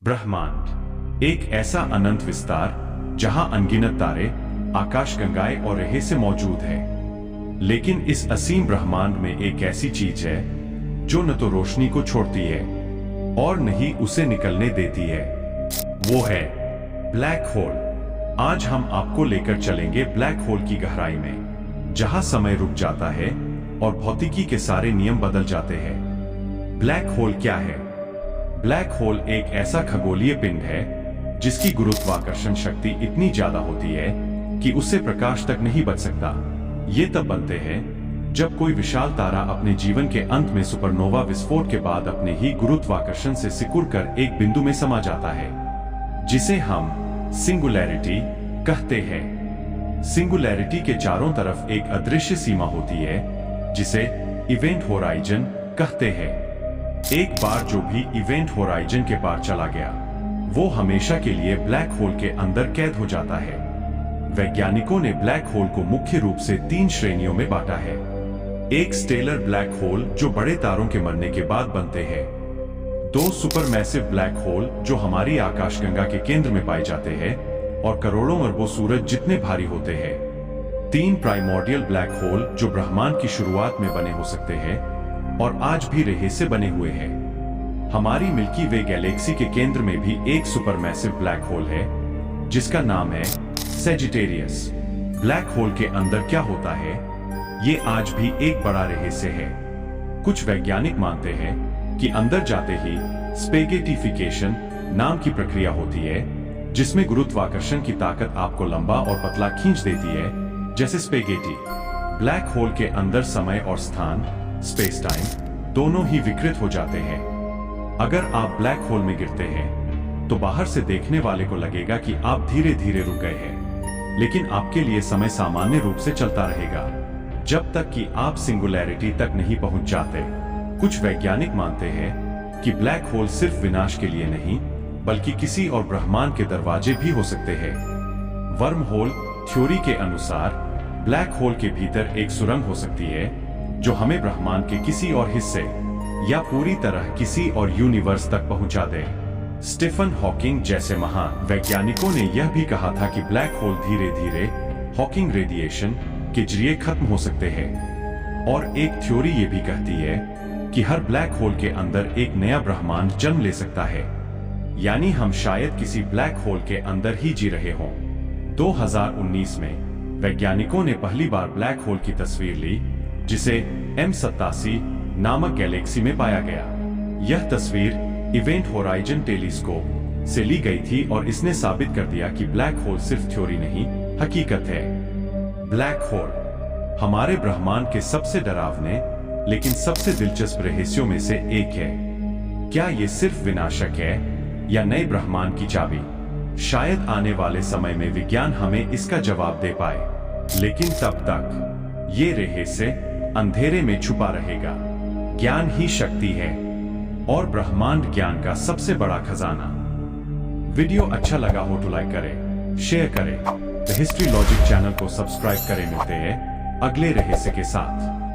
ब्रह्मांड एक ऐसा अनंत विस्तार जहां अनगिनत तारे, आकाशगंगाएं और रहस्य मौजूद है। लेकिन इस असीम ब्रह्मांड में एक ऐसी चीज है जो न तो रोशनी को छोड़ती है और न ही उसे निकलने देती है। वो है ब्लैक होल। आज हम आपको लेकर चलेंगे ब्लैक होल की गहराई में, जहां समय रुक जाता है और भौतिकी के सारे नियम बदल जाते हैं। ब्लैक होल क्या है? ब्लैक होल एक ऐसा खगोलीय पिंड है जिसकी गुरुत्वाकर्षण शक्ति इतनी ज्यादा होती है कि उससे प्रकाश तक नहीं बच सकता। ये तब बनते हैं जब कोई विशाल तारा अपने जीवन के अंत में सुपरनोवा विस्फोट के बाद अपने ही गुरुत्वाकर्षण से सिकुड़कर एक बिंदु में समा जाता है, जिसे हम सिंगुलैरिटी कहते हैं। सिंगुलैरिटी के चारों तरफ एक अदृश्य सीमा होती है जिसे इवेंट होराइजन कहते हैं। एक बार जो भी इवेंट होराइजन के पार चला गया, वो हमेशा के लिए ब्लैक होल के अंदर कैद हो जाता है। वैज्ञानिकों ने ब्लैक होल को मुख्य रूप से 3 श्रेणियों में बांटा है। एक स्टेलर ब्लैक होल जो बड़े तारों के मरने के बाद बनते हैं। 2 सुपरमैसिव ब्लैक होल जो हमारी आकाशगंगा के केंद्र में पाए जाते हैं और करोड़ों अरबों सूरज जितने भारी होते हैं। 3 प्राइमोर्डियल ब्लैक होल जो ब्रह्मांड की शुरुआत में बने हो सकते हैं और आज भी रहस्य बने हुए हैं। हमारी मिल्की वे गैलेक्सी के केंद्र में भी एक सुपरमैसिव ब्लैक होल है जिसका नाम है सैजिटेरियस। ब्लैक होल के अंदर क्या होता है, ये आज भी एक बड़ा रहस्य है। कुछ वैज्ञानिक मानते हैं कि अंदर जाते ही स्पेगेटिफिकेशन नाम की प्रक्रिया होती है, जिसमें गुरुत्वाकर्षण की ताकत आपको लंबा और पतला खींच देती है, जैसे स्पेगेटी। ब्लैक होल के अंदर समय और स्थान, स्पेस टाइम, दोनों ही विकृत हो जाते हैं। अगर आप ब्लैक होल में गिरते हैं तो बाहर से देखने वाले को लगेगा कि आप धीरे धीरे रुक गए हैं, लेकिन आपके लिए समय सामान्य रूप से चलता रहेगा जब तक कि आप सिंगुलैरिटी तक नहीं पहुंच जाते। कुछ वैज्ञानिक मानते हैं कि ब्लैक होल सिर्फ विनाश के लिए नहीं, बल्कि किसी और ब्रह्मांड के दरवाजे भी हो सकते हैं। वर्म होल थ्योरी के अनुसार ब्लैक होल के भीतर एक सुरंग हो सकती है जो हमें ब्रह्मांड के किसी और हिस्से या पूरी तरह किसी और यूनिवर्स तक पहुंचा दे। स्टीफन हॉकिंग जैसे महान वैज्ञानिकों ने यह भी कहा था कि ब्लैक होल धीरे धीरे हॉकिंग रेडिएशन के जरिए खत्म हो सकते हैं। और एक थ्योरी ये भी कहती है कि हर ब्लैक होल के अंदर एक नया ब्रह्मांड जन्म ले सकता है, यानी हम शायद किसी ब्लैक होल के अंदर ही जी रहे हों। 2019 में वैज्ञानिकों ने पहली बार ब्लैक होल की तस्वीर ली, जिसे M87 नामक गैलेक्सी में पाया गया। यह तस्वीर इवेंट होराइजन टेलीस्कोप से ली गई थी और इसने साबित कर दिया कि ब्लैक होल सिर्फ थ्योरी नहीं, हकीकत है। ब्लैक होल हमारे ब्रह्मांड के सबसे डरावने लेकिन सबसे दिलचस्प रहस्यों में से एक है। क्या ये सिर्फ विनाशक है या नए ब्रह्मांड की चाबी? शायद आने वाले समय में विज्ञान हमें इसका जवाब दे पाए, लेकिन तब तक ये रहस्य अंधेरे में छुपा रहेगा। ज्ञान ही शक्ति है और ब्रह्मांड ज्ञान का सबसे बड़ा खजाना। वीडियो अच्छा लगा हो तो लाइक करें, शेयर करें, द हिस्ट्री लॉजिक चैनल को सब्सक्राइब करें। मिलते हैं अगले रहस्य के साथ।